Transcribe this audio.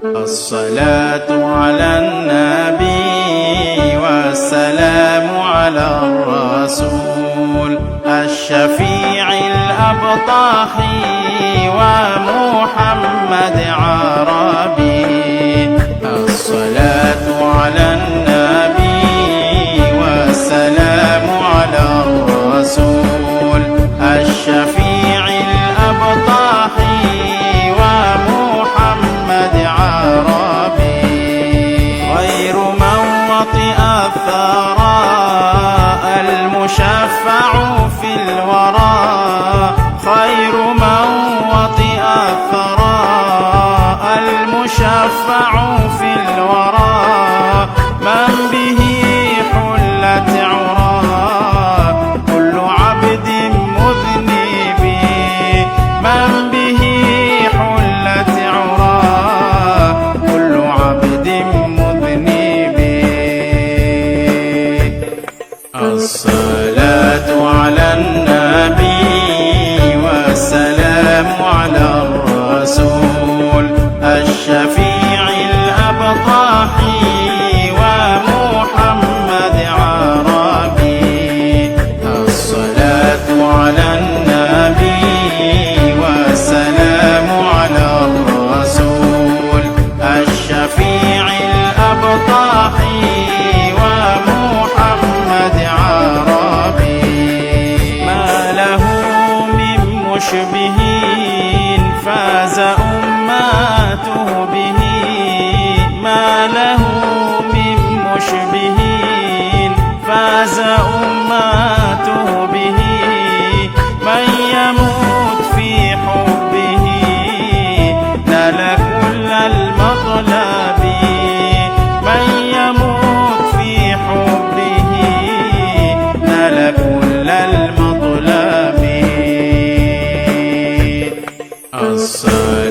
الصلاة على النبي والسلام على الرسول الشفيع الأبطاحي ومحمد عربي. الصلاة على النبي والسلام على الرسول الشفيع الأبطاحي ومحمد عربي. غير من وطئ الثرى المشفع في الورى، خير من وطئ الثرى المشفع في الورى، من به حلت عراه كل عبد مذنب، من به حلت عراه كل عبد مذنب. الصلاة على النبي والسلام على الرسول الشفيع الأبطاحي ومحمد عربي. الصلاة على النبي والسلام على الرسول الشفيع الأبطاحي ومحمد عربي. ما له من مشبهين فاز أماته به، ما له من مشبهين فاز أماته به، من يموت في حبه نال كل المطلب، من يموت في حبه نال كل المطلب. الصلاة